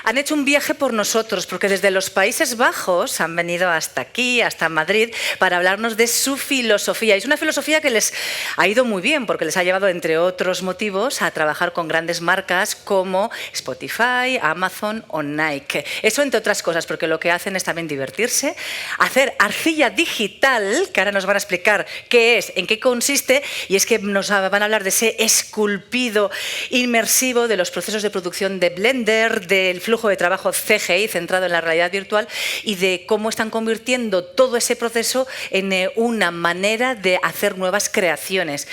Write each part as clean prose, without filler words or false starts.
han hecho un viaje por nosotros, porque desde los Países Bajos han venido hasta aquí, hasta Madrid, para hablarnos de su filosofía. Y es una filosofía que les ha ido muy bien, porque les ha llevado, entre otros motivos, a trabajar con grandes marcas como Spotify, Amazon o Nike. Eso entre otras cosas, porque lo que hacen es también divertirse, hacer arcilla digital, que ahora nos van a explicar qué es, en qué consiste, y es que nos van a hablar de ese esculpido inmersivo, de los procesos de producción de Blender, del flujo de trabajo CGI centrado en la realidad virtual y de cómo están convirtiendo todo ese proceso en una manera de hacer nuevas creaciones.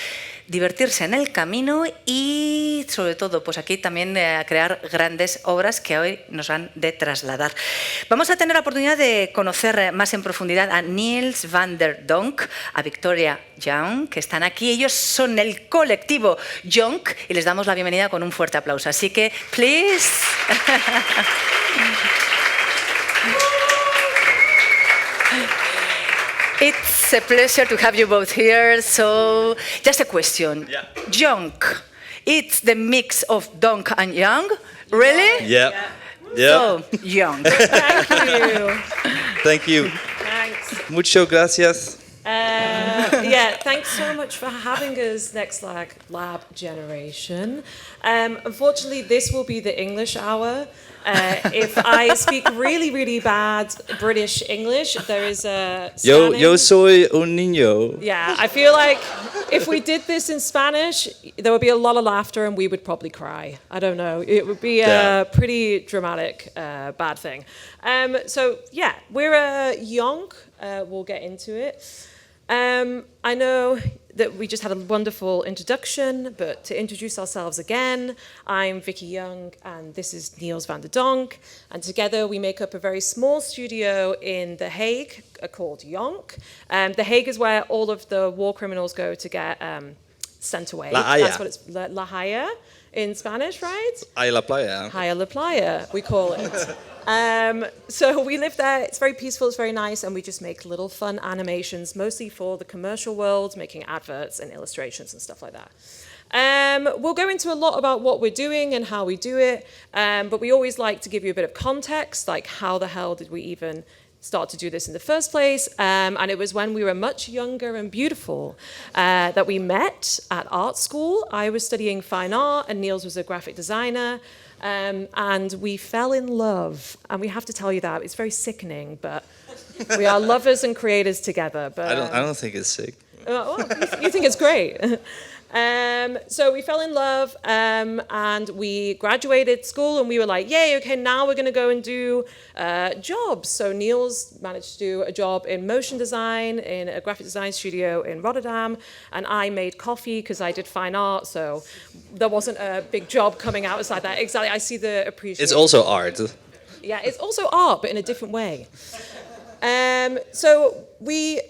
Divertirse en el camino y, sobre todo, pues aquí también crear grandes obras que hoy nos van de trasladar. Vamos a tener la oportunidad de conocer más en profundidad a Niels van der Donk, a Victoria Young, que están aquí. Ellos son el colectivo YONK y les damos la bienvenida con un fuerte aplauso. Así que, please. It's a pleasure to have you both here. So, just a question. Yeah. YONK, it's the mix of donk and young? Really? Yeah. Yeah. So, YONK. Thank you. Thank you. Thanks. Mucho gracias. Yeah, thanks so much for having us, Next Lab Generation. Unfortunately, this will be the English hour. If I speak really, really bad British English, there is a Yo soy un niño. Yeah, I feel like if we did this in Spanish, there would be a lot of laughter and we would probably cry. I don't know. It would be a pretty dramatic bad thing. So, yeah, we're a YONK. We'll get into it. I know that we just had a wonderful introduction, but to introduce ourselves again, I'm Vicky Young and this is Niels van der Donk, and together we make up a very small studio in The Hague called YONK. The Hague is where all of the war criminals go to get sent away. La Haya. That's what it's La Haya in Spanish, right? Ahí la playa. Haya la Playa, we call it. So we live there, it's very peaceful, it's very nice, and we just make little fun animations, mostly for the commercial world, making adverts and illustrations and stuff like that. We'll go into a lot about what we're doing and how we do it, but we always like to give you a bit of context, like how the hell did we even start to do this in the first place, and it was when we were much younger and beautiful that we met at art school. I was studying fine art and Niels was a graphic designer. And we fell in love, and we have to tell you that it's very sickening, but we are lovers and creators together. But I don't think it's sick. well, you think it's great. So we fell in love, and we graduated school, and we were like, yay, okay, now we're going to go and do jobs. So Niels managed to do a job in motion design in a graphic design studio in Rotterdam, and I made coffee because I did fine art, so there wasn't a big job coming outside that. Exactly, I see the appreciation. It's also art. Yeah, it's also art, but in a different way. So we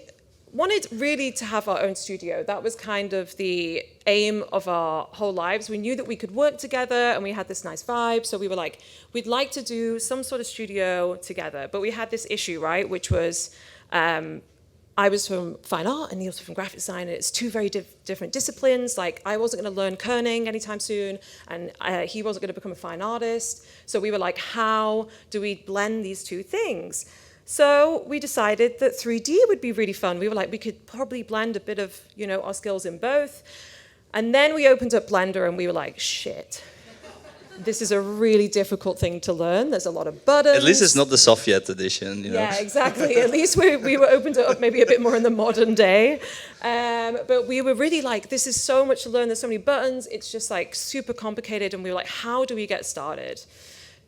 wanted really to have our own studio. That was kind of the aim of our whole lives. We knew that we could work together and we had this nice vibe. So we were like, we'd like to do some sort of studio together. But we had this issue, right? Which was, I was from fine art and he was from graphic design. And it's two very different disciplines. Like I wasn't going to learn kerning anytime soon. And he wasn't going to become a fine artist. So we were like, how do we blend these two things? So we decided that 3D would be really fun. We were like, we could probably blend a bit of, you know, our skills in both. And then we opened up Blender and we were like, shit, this is a really difficult thing to learn. There's a lot of buttons. At least it's not the Soviet edition, you know. Yeah, exactly. At least we were opened it up maybe a bit more in the modern day. But we were really like, this is so much to learn. There's so many buttons. It's just like super complicated. And we were like, how do we get started?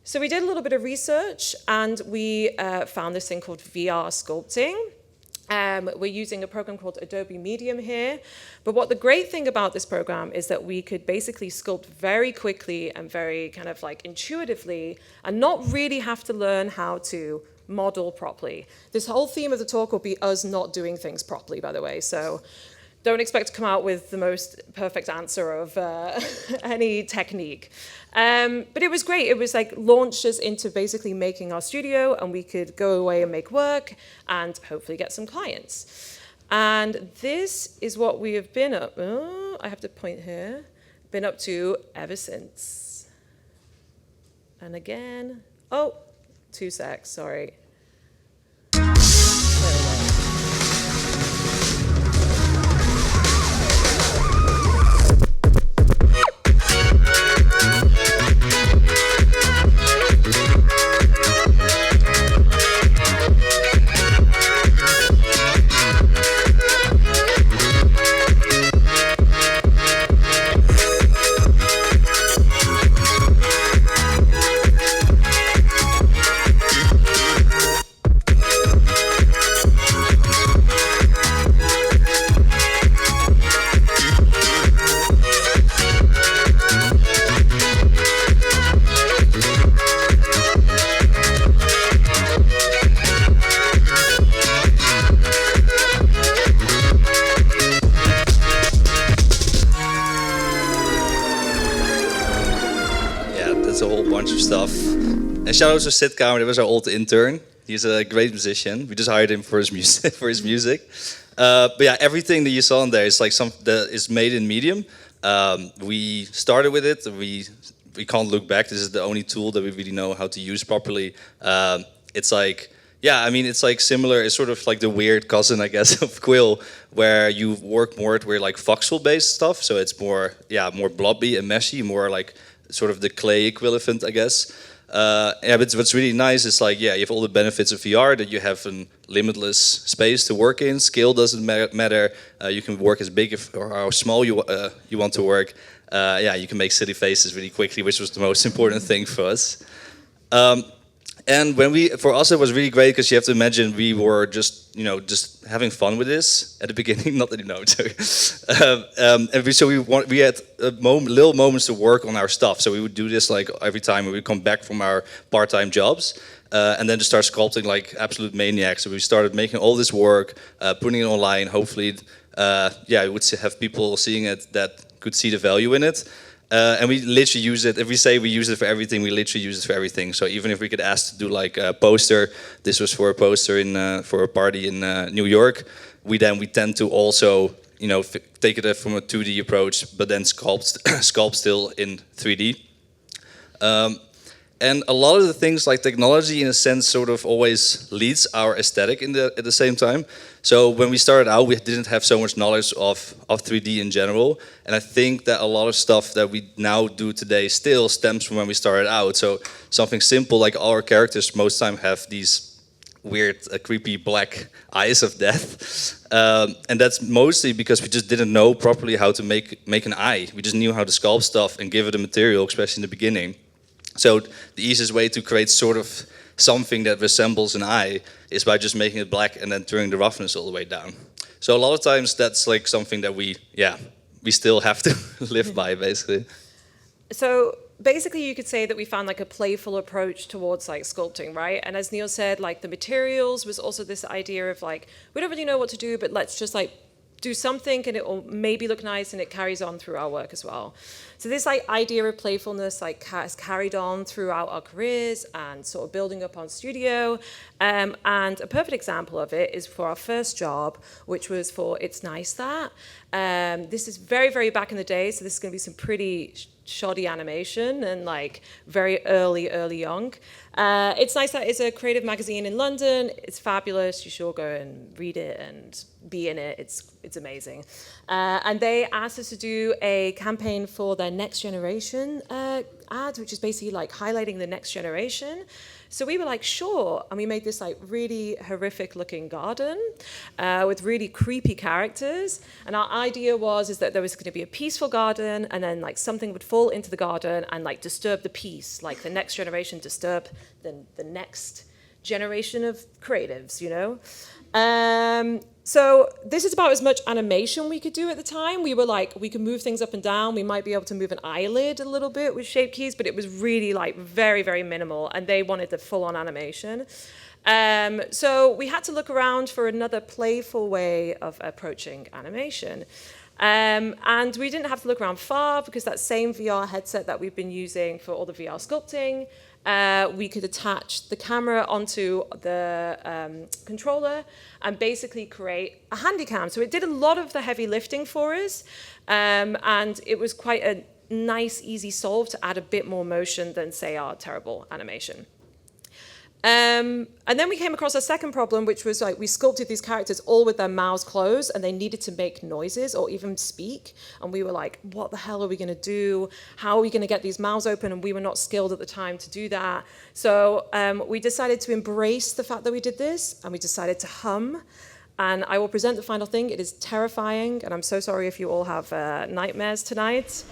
So we did a little bit of research and we found this thing called VR sculpting. We're using a program called Adobe Medium here. But what the great thing about this program is that we could basically sculpt very quickly and very kind of like intuitively and not really have to learn how to model properly. This whole theme of the talk will be us not doing things properly, by the way. So don't expect to come out with the most perfect answer of any technique. But it was great. It was like launched us into basically making our studio, and we could go away and make work and hopefully get some clients. And this is what we have been up. Oh, I have to point here. Been up to ever since. And again, Oh, 2 secs, sorry. That's a whole bunch of stuff. And shout out to Sitkamer, that was our old intern. He's a great musician. We just hired him for his music. But yeah, everything that you saw in there is like that is made in Medium. We started with it. We can't look back. This is the only tool that we really know how to use properly. It's like, yeah, I mean, it's like similar. It's sort of like the weird cousin, I guess, of Quill, where you work more with like voxel-based stuff. So it's more, yeah, more blobby and meshy, more like sort of the clay equivalent, I guess. Yeah, but what's really nice is like, yeah, you have all the benefits of VR, that you have a limitless space to work in. Scale doesn't matter. You can work as big or how small you want to work. Yeah, you can make silly faces really quickly, which was the most important thing for us. And for us, it was really great because you have to imagine we were just having fun with this at the beginning. Not that you know, and we had little moments to work on our stuff. So we would do this like every time we would come back from our part-time jobs, and then just start sculpting like absolute maniacs. So we started making all this work, putting it online. Hopefully, yeah, we would have people seeing it that could see the value in it. And we literally use it. If we say we use it for everything, we literally use it for everything. So even if we get asked to do like a poster, this was for a poster for a party in New York. We tend to also take it from a 2D approach, but then sculpt still in 3D. And a lot of the things like technology, in a sense, sort of always leads our aesthetic at the same time. So when we started out, we didn't have so much knowledge of 3D in general. And I think that a lot of stuff that we now do today still stems from when we started out. So something simple like our characters most time have these weird, creepy black eyes of death. And that's mostly because we just didn't know properly how to make an eye. We just knew how to sculpt stuff and give it a material, especially in the beginning. So the easiest way to create sort of something that resembles an eye is by just making it black and then turning the roughness all the way down. So a lot of times that's like something that we still have to live by, basically. So basically you could say that we found like a playful approach towards like sculpting, right? And as Neil said, like the materials was also this idea of like, we don't really know what to do, but let's just like do something and it will maybe look nice, and it carries on through our work as well. So this like idea of playfulness like has carried on throughout our careers and sort of building up on studio. And a perfect example of it is for our first job, which was for It's Nice That. This is very, very back in the day, so this is going to be some pretty shoddy animation and like very early YONK. It's Nice That is a creative magazine in London. It's fabulous. You should all go and read it and be in it. It's amazing. And they asked us to do a campaign for their Next Generation ad, which is basically like highlighting the next generation. So we were like, sure. And we made this like really horrific looking garden with really creepy characters. And our idea is that there was going to be a peaceful garden, and then like something would fall into the garden and like disturb the peace, like the next generation disturb the next generation of creatives, you know? So this is about as much animation we could do at the time. We were like, we could move things up and down. We might be able to move an eyelid a little bit with shape keys, but it was really like very, very minimal, and they wanted the full-on animation. So we had to look around for another playful way of approaching animation. And we didn't have to look around far, because that same VR headset that we've been using for all the VR sculpting, we could attach the camera onto the controller and basically create a handycam. So it did a lot of the heavy lifting for us, and it was quite a nice, easy solve to add a bit more motion than, say, our terrible animation. And then we came across a second problem, which was like we sculpted these characters all with their mouths closed, and they needed to make noises or even speak. And we were like, what the hell are we going to do? How are we going to get these mouths open? And we were not skilled at the time to do that. So we decided to embrace the fact that we did this, and we decided to hum. And I will present the final thing. It is terrifying, and I'm so sorry if you all have nightmares tonight.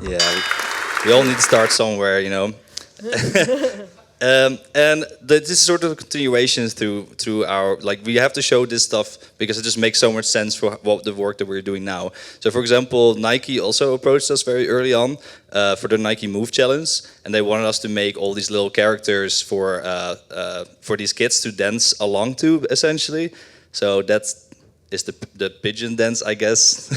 Yeah, we all need to start somewhere, you know. And this is sort of a continuation through our, like, we have to show this stuff because it just makes so much sense for what the work that we're doing now. So for example, Nike also approached us very early on for the Nike Move Challenge, and they wanted us to make all these little characters for these kids to dance along to, essentially. So that is the pigeon dance, I guess,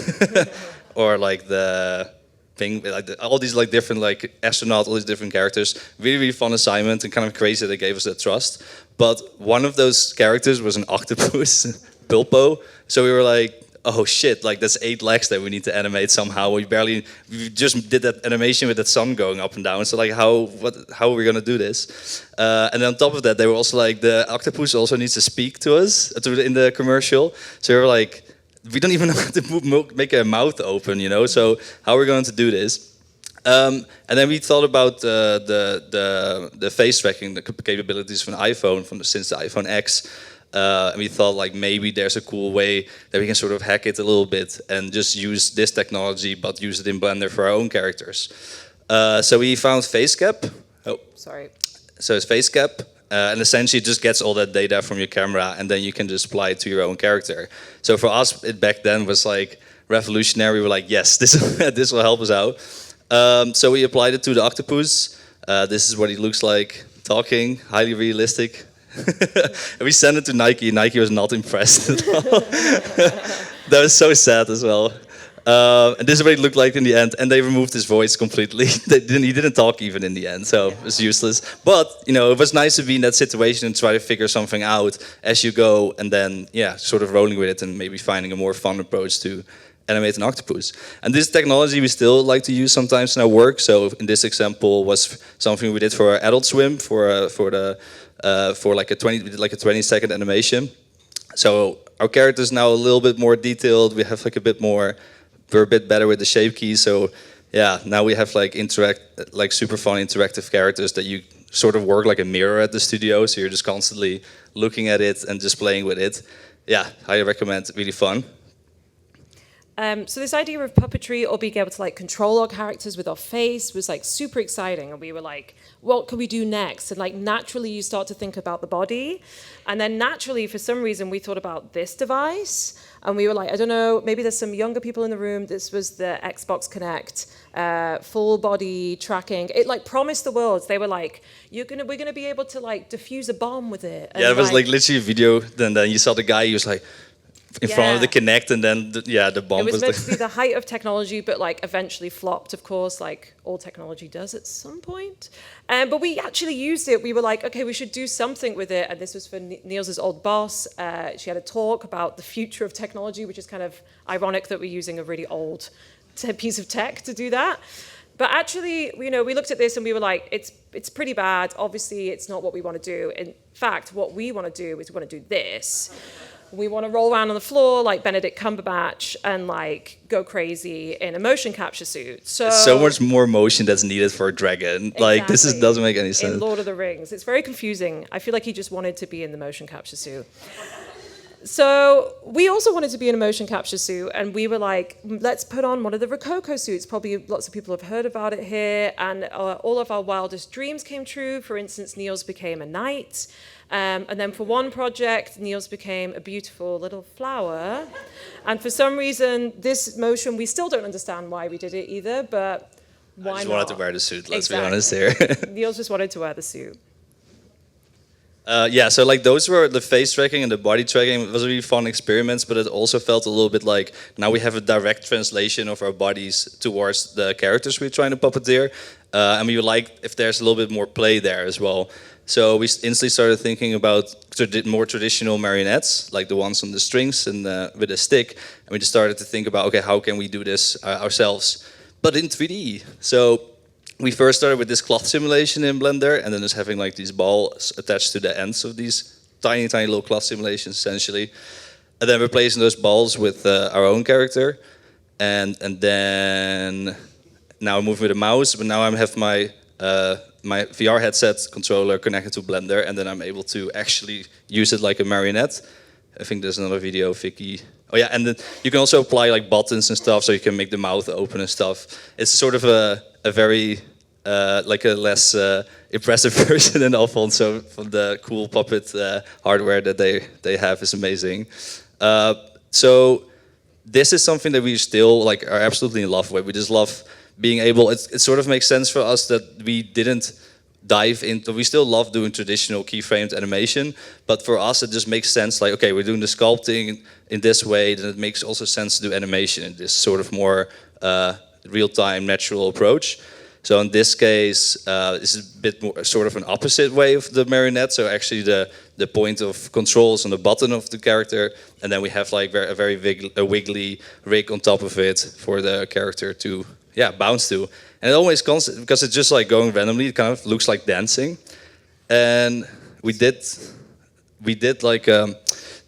or like the thing, like all these like different like astronauts, all these different characters. Really, really fun assignment, and kind of crazy that they gave us that trust. But one of those characters was an octopus, Pulpo. So we were like, oh shit, like that's 8 legs that we need to animate somehow. We just did that animation with that sun going up and down. So like how are we gonna do this? And then on top of that, they were also like, the octopus also needs to speak to us in the commercial. So we were like, we don't even know how to make a mouth open, you know. So how are we going to do this? And then we thought about the face tracking, the capabilities from the iPhone, since the iPhone X. And we thought like maybe there's a cool way that we can sort of hack it a little bit and just use this technology, but use it in Blender for our own characters. So we found FaceCap. Oh, sorry. So it's FaceCap. And essentially it just gets all that data from your camera, and then you can just apply it to your own character. So for us, it back then was like revolutionary. We were like, yes, this will help us out. So we applied it to the octopus. This is what he looks like, talking, highly realistic. And we sent it to Nike. Nike was not impressed at all. That was so sad as well. And this is what it looked like in the end, and they removed his voice completely. He didn't talk even in the end, so it was useless. But you know, it was nice to be in that situation and try to figure something out as you go, and then sort of rolling with it and maybe finding a more fun approach to animate an octopus. And this technology we still like to use sometimes in our work. So in this example was something we did for Adult Swim for like a 20-second animation. So our character is now a little bit more detailed. We have like we're a bit better with the shape keys, so yeah, now we have super fun interactive characters that you sort of work like a mirror at the studio, so you're just constantly looking at it and just playing with it. Yeah, highly recommend, really fun. So this idea of puppetry or being able to like control our characters with our face was like super exciting, and we were like, what can we do next? And like naturally you start to think about the body, and then naturally for some reason we thought about this device, and we were like, I don't know, maybe there's some younger people in the room. This was the Xbox Connect, full body tracking. It like promised the world. They were like, we're gonna be able to like defuse a bomb with it. And yeah, it was like literally a video. Then you saw the guy. He was like in front of the Kinect, and then the bomb was meant to be the height of technology, but like eventually flopped, of course, like all technology does at some point. But we actually used it. We were like, okay, we should do something with it. And this was for Niels' old boss. She had a talk about the future of technology, which is kind of ironic that we're using a really old piece of tech to do that. But actually, we looked at this and we were like, it's pretty bad. Obviously, it's not what we want to do. In fact, what we want to do is we want to do this. We want to roll around on the floor like Benedict Cumberbatch and like go crazy in a motion capture suit. So much more motion that's needed for a dragon. Exactly. Like this doesn't make any sense. In Lord of the Rings, it's very confusing. I feel like he just wanted to be in the motion capture suit. So we also wanted to be in a motion capture suit, and we were like, let's put on one of the Rococo suits. Probably lots of people have heard about it here, and all of our wildest dreams came true. For instance, Niels became a knight, and then for one project, Niels became a beautiful little flower. And for some reason, this motion, we still don't understand why we did it either, but why not? I just wanted to wear the suit, let's exactly. be honest here. Niels just wanted to wear the suit. Yeah, so like those were the face tracking and the body tracking. It was really fun experiments, but it also felt a little bit like now we have a direct translation of our bodies towards the characters we're trying to puppeteer. And we would like if there's a little bit more play there as well. So we instantly started thinking about more traditional marionettes, like the ones on the strings and with a stick. And we just started to think about, okay, how can we do this ourselves, but in 3D. So we first started with this cloth simulation in Blender, and then just having like these balls attached to the ends of these tiny, tiny little cloth simulations, essentially. And then replacing those balls with our own character. And then now I'm moving with a mouse, but now I have my my VR headset controller connected to Blender, and then I'm able to actually use it like a marionette. I think there's another video, Vicky. Oh yeah, and then you can also apply like buttons and stuff, so you can make the mouth open and stuff. It's sort of a very like a less impressive version than Alfonso from the cool puppet hardware that they have is amazing. So this is something that we still like are absolutely in love with. We just love being able. It sort of makes sense for us that we didn't dive into. We still love doing traditional keyframed animation, but for us it just makes sense. Like, okay, we're doing the sculpting in this way, then it makes also sense to do animation in this sort of more real-time, natural approach. So in this case, this is a bit more sort of an opposite way of the marionette. So actually the point of control is on the button of the character, and then we have like a very wiggly rig on top of it for the character to bounce to. And it always constant because it's just like going randomly. It kind of looks like dancing. And we did like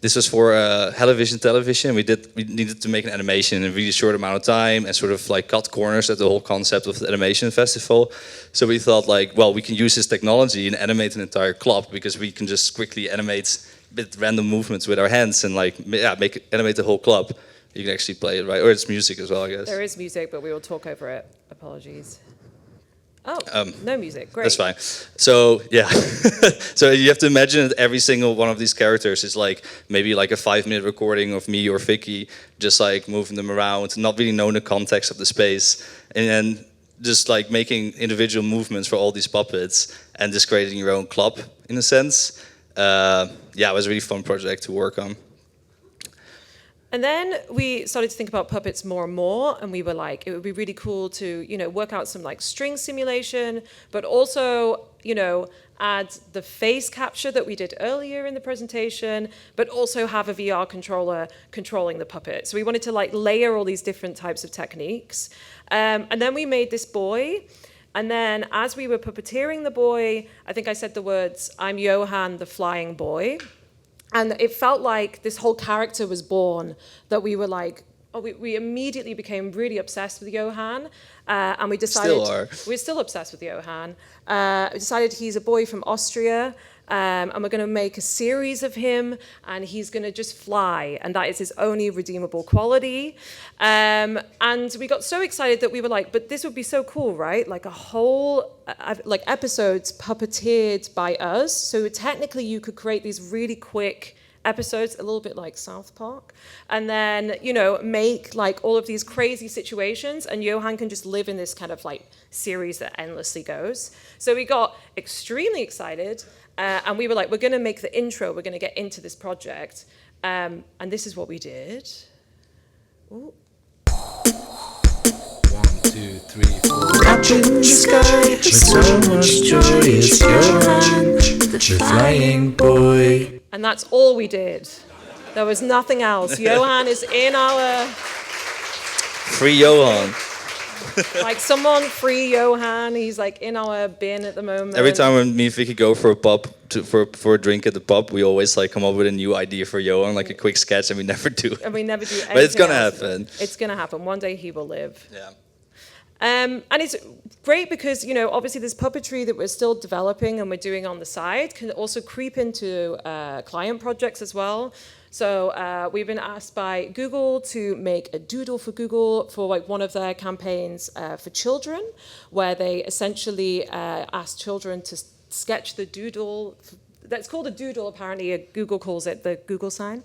this was for television. We needed to make an animation in a really short amount of time and sort of like cut corners at the whole concept of the animation festival. So we thought like, well, we can use this technology and animate an entire club, because we can just quickly animate bit random movements with our hands and like animate the whole club. You can actually play it, right? Or it's music as well, I guess. There is music, but we will talk over it. Apologies. Oh, no music. Great. That's fine. So, yeah. So you have to imagine that every single one of these characters is like maybe like a 5-minute recording of me or Vicky, just like moving them around, not really knowing the context of the space, and then just like making individual movements for all these puppets and just creating your own club in a sense. It was a really fun project to work on. And then we started to think about puppets more and more, and we were like, it would be really cool to, work out some like string simulation, but also, add the face capture that we did earlier in the presentation, but also have a VR controller controlling the puppet. So we wanted to like layer all these different types of techniques. And then we made this boy. And then as we were puppeteering the boy, I think I said the words, "I'm Johan, the flying boy." And it felt like this whole character was born, that we were like, we immediately became really obsessed with Johan. And we decided... Still are. We're still obsessed with Johan. We decided he's a boy from Austria, and we're going to make a series of him, and he's going to just fly, and that is his only redeemable quality. And we got so excited that we were like, but this would be so cool, right? Like a whole, like episodes puppeteered by us. So technically you could create these really quick episodes, a little bit like South Park, and then, make like all of these crazy situations, and Johan can just live in this kind of like series that endlessly goes. So we got extremely excited, and we were like, we're going to make the intro, we're going to get into this project, and this is what we did. Ooh. 1, 2, 3, 4. Up in the sky with so much joy, it's Johan, the flying boy. And that's all we did. There was nothing else. Johan is in our... Free Johan. Like, someone free Johan. He's like in our bin at the moment. Every time when me and Vicky go for a pub, for a drink at the pub, we always like come up with a new idea for Johan, like a quick sketch, and we never do. And we never do anything. But it's gonna else. happen. It's gonna happen. One day he will live. Yeah. And it's great because, obviously this puppetry that we're still developing and we're doing on the side can also creep into client projects as well. So we've been asked by Google to make a doodle for Google for like one of their campaigns for children, where they essentially ask children to sketch the doodle that's called a doodle, apparently. Google calls it the Google sign.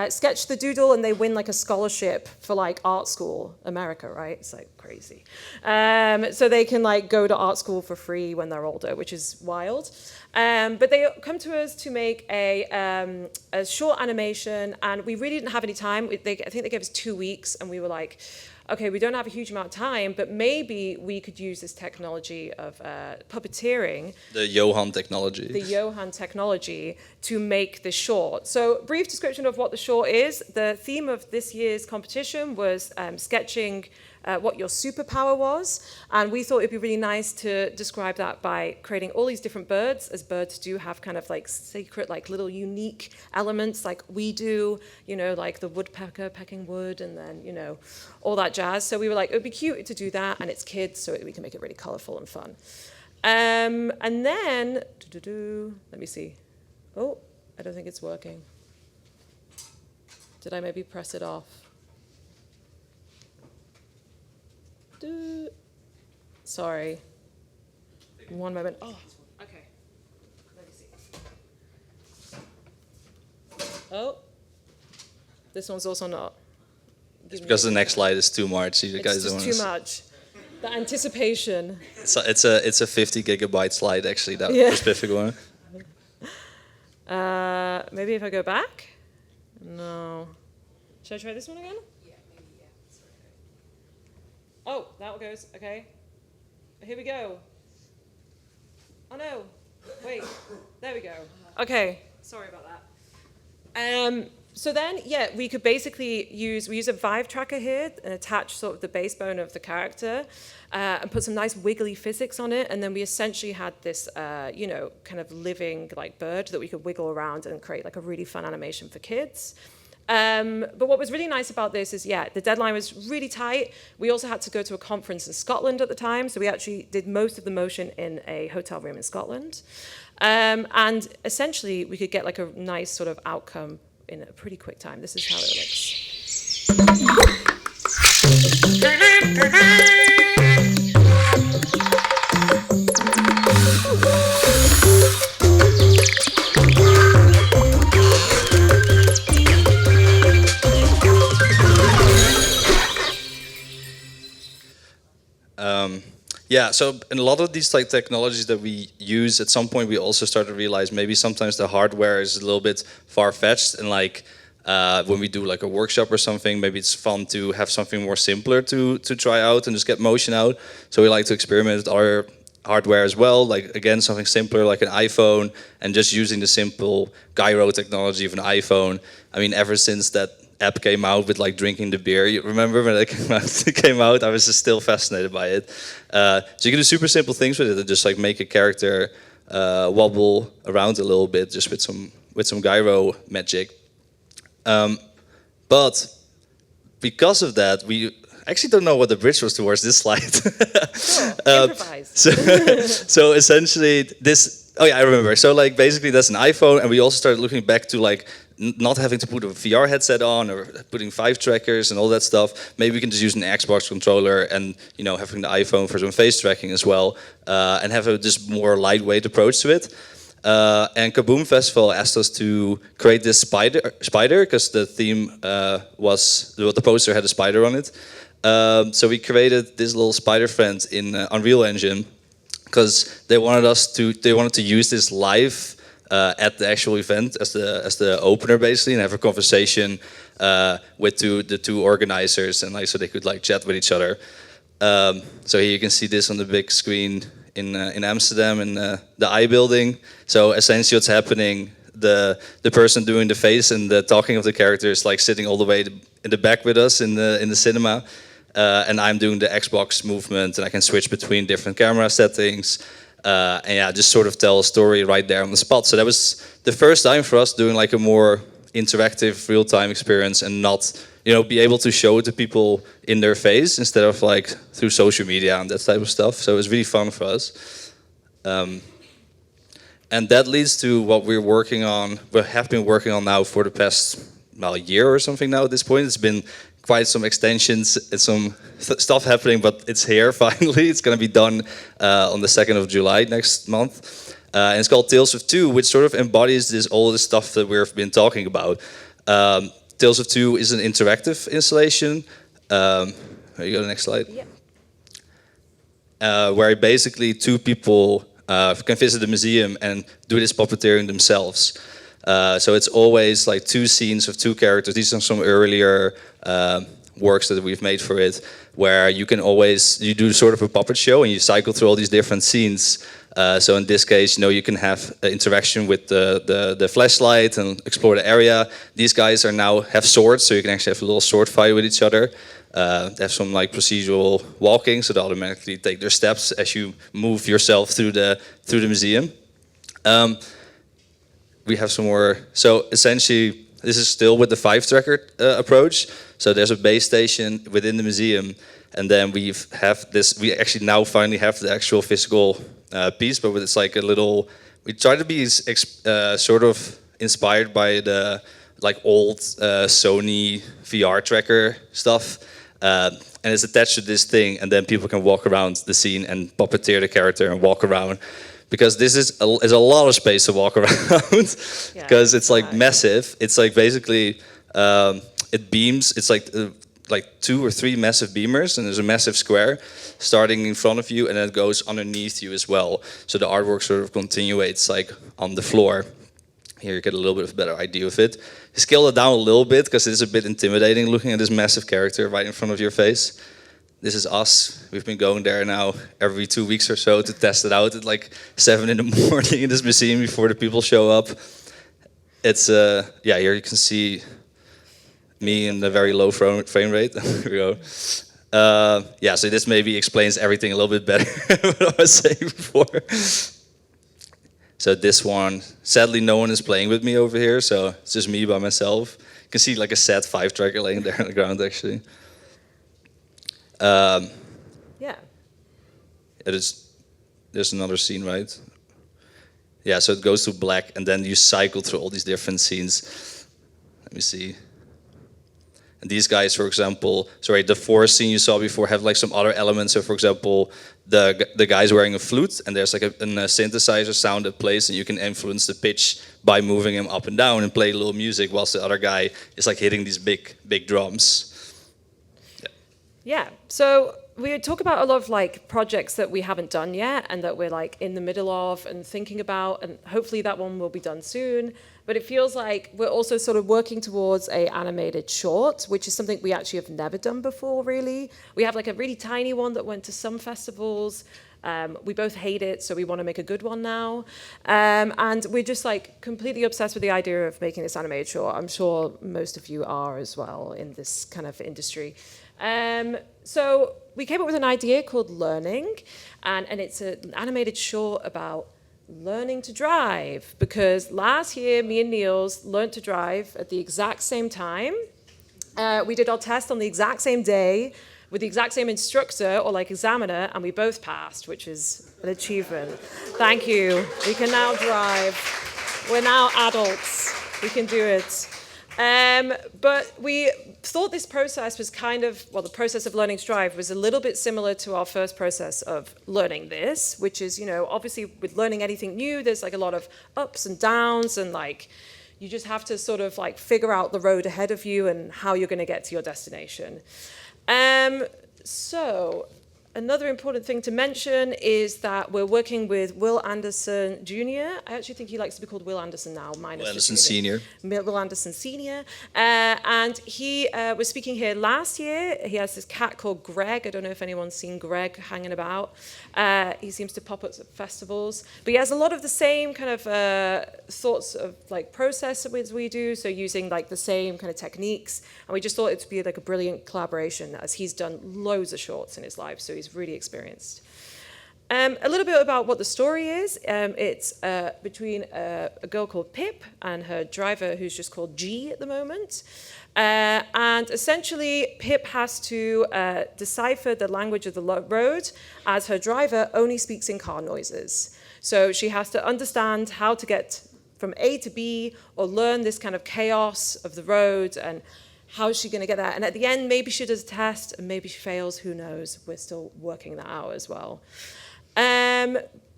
Sketch the doodle, and they win like a scholarship for like art school, America, right? It's like crazy. So they can like go to art school for free when they're older, which is wild. But they come to us to make a short animation, and we really didn't have any time. I think they gave us 2 weeks, and we were like, okay, we don't have a huge amount of time, but maybe we could use this technology of puppeteering. The Johan technology. The Johan technology to make this short. So, brief description of what the short is. The theme of this year's competition was sketching what your superpower was, and we thought it'd be really nice to describe that by creating all these different birds, as birds do have kind of like secret, like little unique elements, like we do, you know, like the woodpecker pecking wood, and then, you know, all that jazz. So we were like, it would be cute to do that, and it's kids, so we can make it really colorful and fun. And then, let me see. Oh, I don't think it's working. Did I maybe press it off? Sorry. One moment. Oh, okay. Let me see. Oh, this one's also not. It's because the next slide is too much. You guys It's don't just want too much. The anticipation. It's a 50 gigabyte slide actually, that specific one. Maybe if I go back? No. Should I try this one again? Oh, that one goes, okay. Here we go. Oh no, wait, there we go. Okay, sorry about that. So then, yeah, we could basically use a Vive tracker here and attach sort of the base bone of the character and put some nice wiggly physics on it. And then we essentially had this, you know, kind of living like bird that we could wiggle around and create like a really fun animation for kids. But what was really nice about this is, yeah, the deadline was really tight. We also had to go to a conference in Scotland at the time, so we actually did most of the motion in a hotel room in Scotland. And essentially, we could get like a nice sort of outcome in a pretty quick time. This is how it Yeah, so in a lot of these like technologies that we use, at some point we also start to realize maybe sometimes the hardware is a little bit far-fetched, and like when we do like a workshop or something, maybe it's fun to have something more simpler to try out and just get motion out. So we like to experiment with our hardware as well, like again something simpler like an iPhone, and just using the simple gyro technology of an iPhone. I mean, ever since that app came out with like drinking the beer, you remember when it came out? I was just still fascinated by it. So you can do super simple things with it, and just like make a character wobble around a little bit just with some gyro magic. But because of that, we actually don't know what the bridge was towards this slide. Sure, improvise. So essentially this, oh yeah, I remember. So like basically that's an iPhone, and we also started looking back to like not having to put a VR headset on or putting 5 trackers and all that stuff. Maybe we can just use an Xbox controller and, you know, having the iPhone for some face tracking as well, and have a just more lightweight approach to it. And Kaboom Festival asked us to create this spider because the theme was, the poster had a spider on it. So we created this little spider friend in Unreal Engine because they wanted to use this live at the actual event as the opener basically, and have a conversation with the two organizers, and like so they could like chat with each other. So here you can see this on the big screen in Amsterdam in the I building. So essentially what's happening, the person doing the face and the talking of the character is like sitting all the way in the back with us in the cinema, and I'm doing the Xbox movement, and I can switch between different camera settings. And yeah, just sort of tell a story right there on the spot. So that was the first time for us doing like a more interactive, real-time experience, and not, you know, be able to show it to people in their face instead of like through social media and that type of stuff. So it was really fun for us. And that leads to what we have been working on now for the past year or something now at this point. It's been quite some extensions and some stuff happening, but it's here finally. It's going to be done on the 2nd of July next month. And it's called Tales of Two, which sort of embodies all this stuff that we've been talking about. Tales of Two is an interactive installation. There you go, the next slide. Yeah. Where basically two people can visit the museum and do this puppeteering themselves. So it's always like two scenes of two characters. These are some earlier works that we've made for it, where you do sort of a puppet show and you cycle through all these different scenes. So in this case, you can have interaction with the flashlight and explore the area. These guys have swords, so you can actually have a little sword fight with each other. They have some like procedural walking, so they automatically take their steps as you move yourself through the museum. We have some more. So essentially, this is still with the 5-tracker approach. So there's a base station within the museum, and then we actually now finally have the actual physical piece, but it's like a little. We try to be sort of inspired by the like old Sony VR tracker stuff. And it's attached to this thing, and then people can walk around the scene and puppeteer the character and walk around, because this is a lot of space to walk around, because it's like massive. It's like basically it beams. It's like 2 or 3 massive beamers, and there's a massive square starting in front of you, and then it goes underneath you as well. So the artwork sort of continuates like on the floor. Here you get a little bit of a better idea of it. Scale it down a little bit, because it is a bit intimidating looking at this massive character right in front of your face. This is us. We've been going there now every 2 weeks or so to test it out at like 7 in the morning in this museum before the people show up. It's, here you can see me in the very low frame rate. There we go. So this maybe explains everything a little bit better what I was saying before. So this one, sadly no one is playing with me over here, so it's just me by myself. You can see like a sad 5-tracker laying there on the ground actually. There's another scene, right? Yeah, so it goes to black, and then you cycle through all these different scenes. Let me see. And these guys, for example, the forest scene you saw before have like some other elements. So for example, the guy's wearing a flute, and there's like a synthesizer sound that plays, and you can influence the pitch by moving him up and down and play a little music, whilst the other guy is like hitting these big drums. Yeah, so we talk about a lot of like projects that we haven't done yet and that we're like in the middle of and thinking about, and hopefully that one will be done soon. But it feels like we're also sort of working towards a animated short, which is something we actually have never done before, really. We have like a really tiny one that went to some festivals. We both hate it, so we want to make a good one now. And we're just like completely obsessed with the idea of making this animated short. I'm sure most of you are as well in this kind of industry. So we came up with an idea called Learning, and it's an animated short about learning to drive, because last year me and Niels learned to drive at the exact same time. We did our test on the exact same day with the exact same instructor or like examiner, and we both passed, which is an achievement. Thank you. We can now drive. We're now adults. We can do it. But we thought this process was the process of learning to drive was a little bit similar to our first process of learning this, which is, obviously with learning anything new, there's like a lot of ups and downs, and like you just have to sort of like figure out the road ahead of you and how you're going to get to your destination. So another important thing to mention is that we're working with Will Anderson Jr. I actually think he likes to be called Will Anderson now. Will Anderson Sr. Will Anderson Sr. And he was speaking here last year. He has this cat called Greg. I don't know if anyone's seen Greg hanging about. He seems to pop up at festivals. But he has a lot of the same kind of thoughts of like process as we do, so using like the same kind of techniques. And we just thought it would be like a brilliant collaboration, as he's done loads of shorts in his life, so he's really experienced. A little bit about what the story is. It's between a girl called Pip and her driver, who's just called G at the moment. And essentially, Pip has to decipher the language of the road, as her driver only speaks in car noises. So she has to understand how to get from A to B, or learn this kind of chaos of the road, and how is she going to get that? And at the end, maybe she does a test, and maybe she fails, who knows? We're still working that out as well.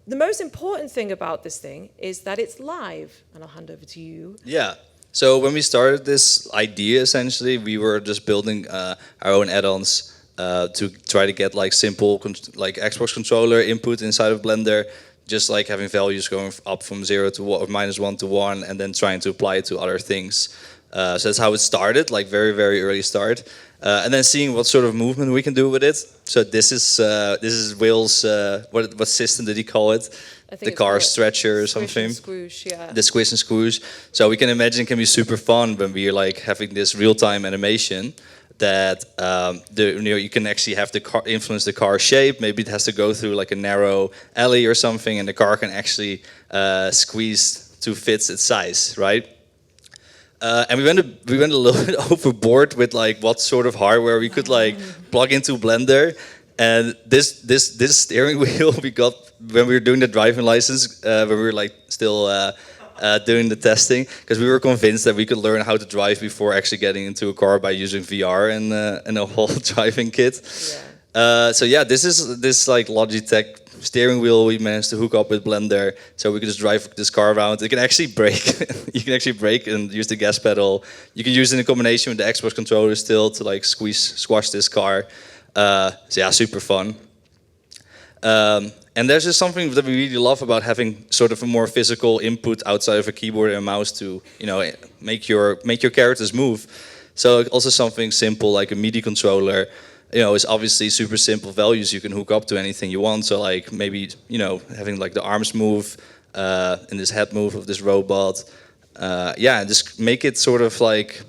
the most important thing about this thing is that it's live. And I'll hand over to you. Yeah. So when we started this idea, essentially, we were just building our own add-ons to try to get like simple like Xbox controller input inside of Blender, just like having values going up from 0 to or -1 to 1, and then trying to apply it to other things. So that's how it started, like very, very early start. And then seeing what sort of movement we can do with it. So this is Will's, what system did he call it? I think The it's car called stretcher or Squish and something. Squoosh, yeah. The squish and squoosh. So we can imagine it can be super fun when we're like having this real-time animation that you can actually have the car influence the car shape. Maybe it has to go through like a narrow alley or something, and the car can actually squeeze to fit its size, right? And we went a little bit overboard with like what sort of hardware we could like plug into Blender. And this steering wheel we got when we were doing the driving license, when we were like still doing the testing, because we were convinced that we could learn how to drive before actually getting into a car by using VR and a whole driving kit. Yeah. So yeah, this like Logitech steering wheel we managed to hook up with Blender, so we could just drive this car around. It can actually brake. You can actually brake and use the gas pedal. You can use it in combination with the Xbox controller still to like squash this car. So yeah, super fun. And there's just something that we really love about having sort of a more physical input outside of a keyboard and a mouse to, make your characters move. So also something simple like a MIDI controller, is obviously super simple values. You can hook up to anything you want. So like maybe, having like the arms move, and this head move of this robot. Just make it sort of like,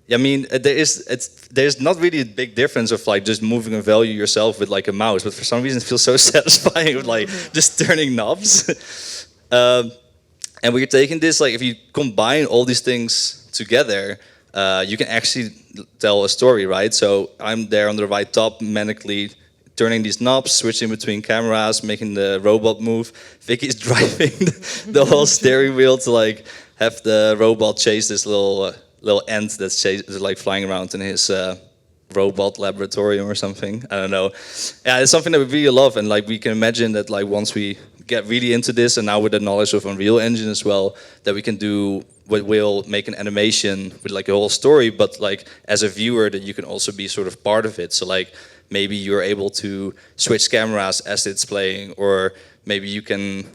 I mean, there's not really a big difference of like just moving a value yourself with like a mouse, but for some reason it feels so satisfying with like just turning knobs. And we're taking this, like if you combine all these things together, you can actually tell a story, right? So I'm there on the right top, manically turning these knobs, switching between cameras, making the robot move. Vicky's driving the whole steering wheel to like have the robot chase this little ant that's like flying around in his robot laboratorium or something. I don't know. Yeah, it's something that we really love, and like we can imagine that like once we get really into this, and now with the knowledge of Unreal Engine as well, that we can do what will make an animation with like a whole story, but like as a viewer that you can also be sort of part of it. So like maybe you're able to switch cameras as it's playing, or maybe you can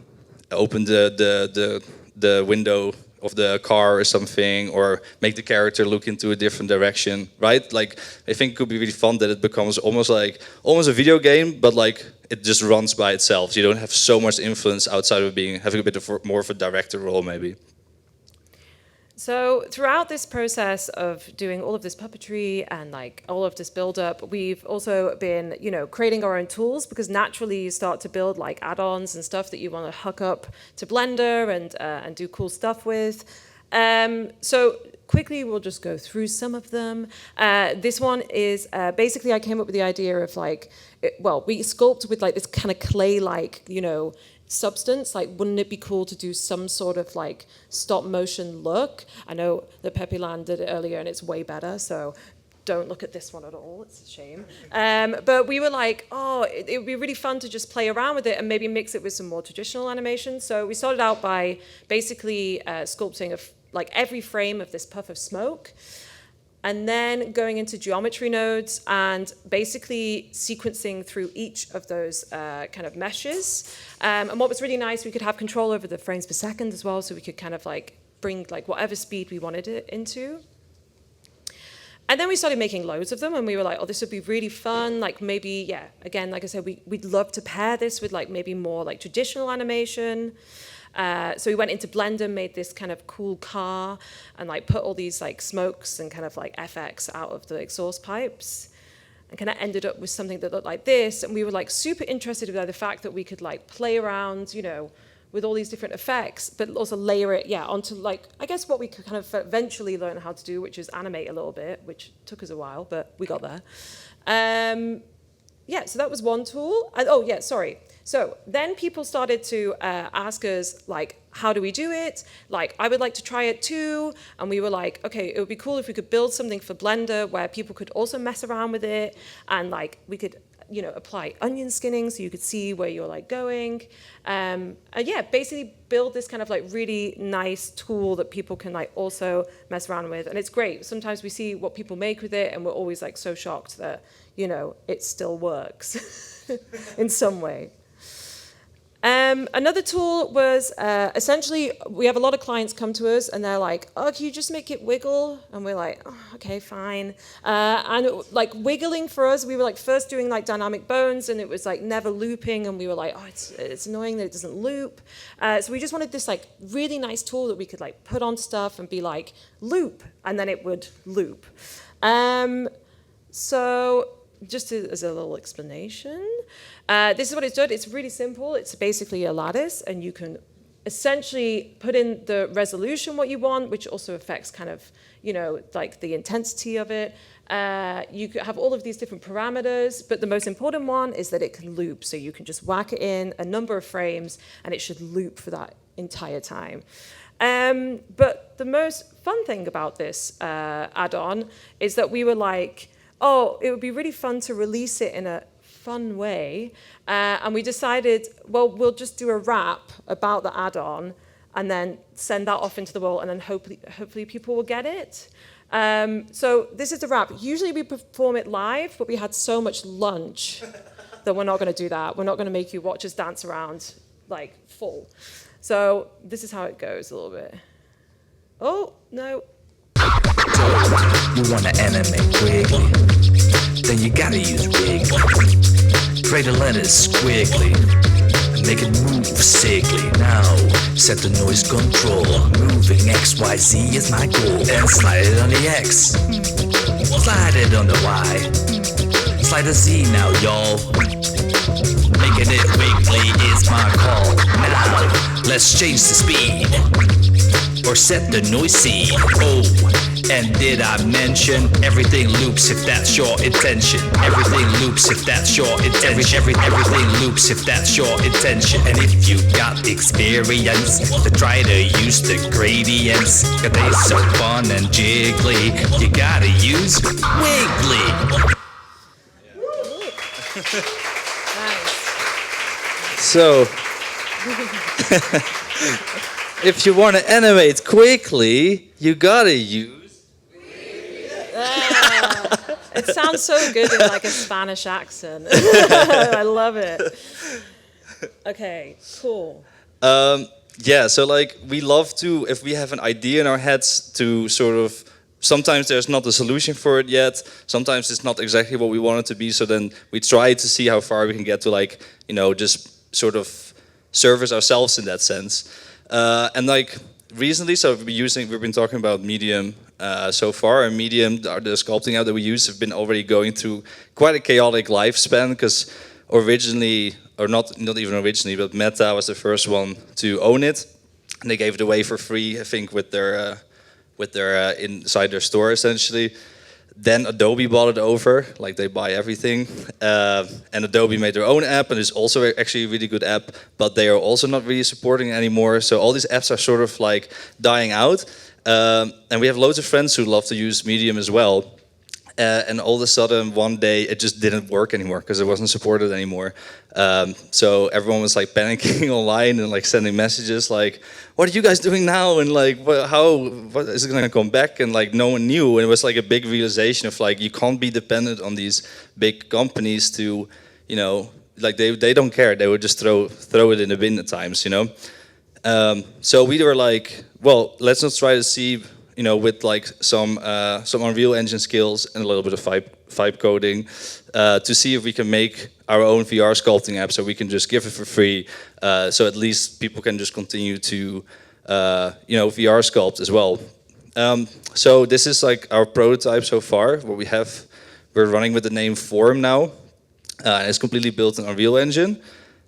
open the window of the car or something, or make the character look into a different direction, right? Like, I think it could be really fun that it becomes almost a video game, but like it just runs by itself. So you don't have so much influence outside of having a bit of more of a director role, maybe. So throughout this process of doing all of this puppetry and like all of this build-up, we've also been, creating our own tools, because naturally you start to build like add-ons and stuff that you want to hook up to Blender and do cool stuff with. So quickly we'll just go through some of them. This one is basically I came up with the idea of like, we sculpt with like this kind of clay-like, substance. Like, wouldn't it be cool to do some sort of like stop motion look? I know that Pepe Land did it earlier and it's way better, so don't look at this one at all, it's a shame. But we were like, it would be really fun to just play around with it and maybe mix it with some more traditional animation. So we started out by basically sculpting like every frame of this puff of smoke, and then going into geometry nodes and basically sequencing through each of those kind of meshes. And what was really nice, we could have control over the frames per second as well, so we could kind of like bring like whatever speed we wanted it into. And then we started making loads of them, and we were like, this would be really fun. Like maybe, again, like I said, we'd love to pair this with like maybe more like traditional animation. So we went into Blender, made this kind of cool car, and like put all these like smokes and kind of like FX out of the exhaust pipes, and kind of ended up with something that looked like this. And we were like super interested by the fact that we could like play around, with all these different effects, but also layer it, onto like, I guess what we could kind of eventually learn how to do, which is animate a little bit, which took us a while, but we got there. So that was one tool. So then people started to ask us, like, how do we do it? Like, I would like to try it too. And we were like, okay, it would be cool if we could build something for Blender where people could also mess around with it. And like, we could apply onion skinning so you could see where you're like going. And yeah, basically build this kind of like really nice tool that people can like also mess around with. And it's great. Sometimes we see what people make with it and we're always like so shocked that, it still works in some way. Another tool was essentially, we have a lot of clients come to us and they're like, oh, can you just make it wiggle? And we're like, oh, okay, fine. And like wiggling for us, we were like first doing like dynamic bones and it was like never looping. And we were like, oh, it's annoying that it doesn't loop. So we just wanted this like really nice tool that we could like put on stuff and be like, loop, and then it would loop. So just as a little explanation, this is what it's done. It's really simple. It's basically a lattice, and you can essentially put in the resolution what you want, which also affects kind of, like the intensity of it. You could have all of these different parameters, but the most important one is that it can loop. So you can just whack it in a number of frames, and it should loop for that entire time. But the most fun thing about this add-on is that we were like, oh, it would be really fun to release it in a fun way. And we decided, well, we'll just do a rap about the add-on and then send that off into the world, and then hopefully people will get it. So this is the rap. Usually we perform it live, but we had so much lunch that we're not going to do that. We're not going to make you watch us dance around like full. So this is how it goes a little bit. Oh, no. You wanna animate quickly, then you gotta use wiggly. Create the letters squiggly, and make it move sickly. Now, set the noise control. Moving XYZ is my goal. And slide it on the X, slide it on the Y, slide the Z now, y'all. Making it wiggly is my call. Now, let's change the speed, or set the noise seed. Oh, and did I mention everything loops if that's your intention? Everything loops if that's your intention. Everything loops if that's your intention. And if you got experience to try to use the gradients, 'cause they so fun and jiggly, you gotta use wiggly. So, if you want to animate quickly, you gotta use. It sounds so good in like a Spanish accent. I love it. Okay, cool. Yeah, so like we love to, if we have an idea in our heads to sort of, sometimes there's not a solution for it yet, sometimes it's not exactly what we want it to be, so then we try to see how far we can get to like, just sort of service ourselves in that sense. And like recently, so we've been talking about Medium so far, and Medium, the sculpting app that we use, have been already going through quite a chaotic lifespan, because originally, or not even originally, but Meta was the first one to own it, and they gave it away for free, I think, with their inside their store essentially. Then Adobe bought it over, like they buy everything, and Adobe made their own app, and it's also actually a really good app, but they are also not really supporting it anymore. So all these apps are sort of like dying out, and we have loads of friends who love to use Medium as well. And all of a sudden, one day, it just didn't work anymore because it wasn't supported anymore. So everyone was like panicking online and like sending messages like, "What are you guys doing now?" And like, what is it going to come back? And like, no one knew. And it was like a big realization of like, you can't be dependent on these big companies to, like they don't care. They would just throw it in the bin at times, So we were like, well, let's not try to see. With like some Unreal Engine skills and a little bit of vibe coding, to see if we can make our own VR sculpting app, so we can just give it for free, so at least people can just continue to, VR sculpt as well. So this is like our prototype so far. What we have, we're running with the name Form now, and it's completely built in Unreal Engine.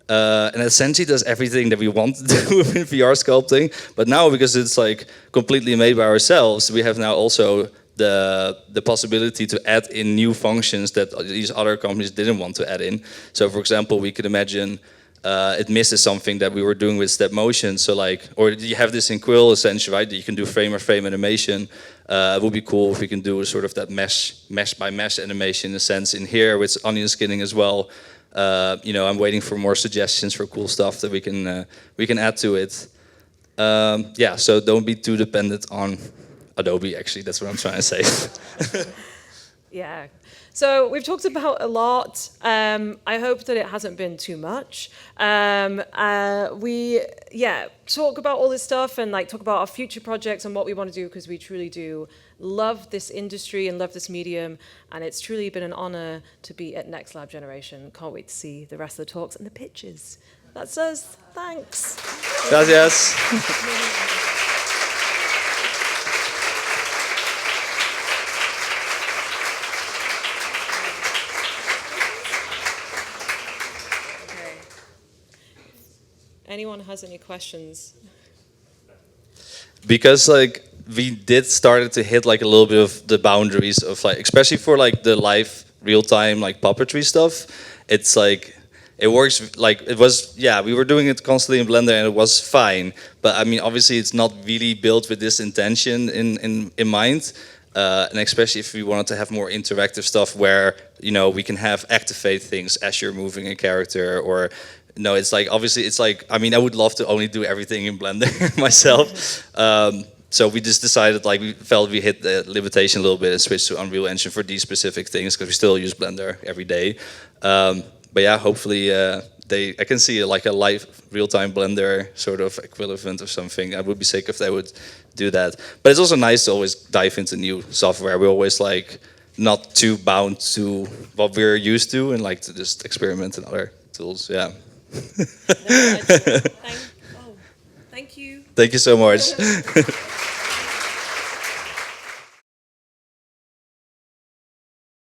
And essentially does everything that we want to do in VR sculpting, but now because it's like completely made by ourselves, we have now also the possibility to add in new functions that these other companies didn't want to add in. So for example, we could imagine it misses something that we were doing with step motion. So like, or you have this in Quill essentially, right? That you can do frame-by-frame animation. It would be cool if we can do sort of that mesh by mesh animation in a sense in here with onion skinning as well. I'm waiting for more suggestions for cool stuff that we can add to it. So don't be too dependent on Adobe. Actually, that's what I'm trying to say. Yeah. So we've talked about a lot. I hope that it hasn't been too much. We talk about all this stuff and talk about our future projects and what we want to do, because we truly do love this industry and love this medium. And it's truly been an honor to be at Next Lab Generation. Can't wait to see the rest of the talks and the pitches. That's us. Thanks. Gracias. Anyone has any questions? Because we did started to hit a little bit of the boundaries of especially for the live real-time puppetry stuff. It's it works it was, we were doing it constantly in Blender and it was fine, but I mean obviously it's not really built with this intention in mind. And especially if we wanted to have more interactive stuff where we can have activate things as you're moving a character, or it's obviously it's I mean I would love to only do everything in Blender myself. So we just decided we felt we hit the limitation a little bit and switched to Unreal Engine for these specific things, because we still use Blender every day. But yeah, hopefully I can see a live real-time Blender sort of equivalent or something. I would be sick if they would do that. But it's also nice to always dive into new software. We're always not too bound to what we're used to, and to just experiment in other tools. Yeah. Thank you. Thank you so much.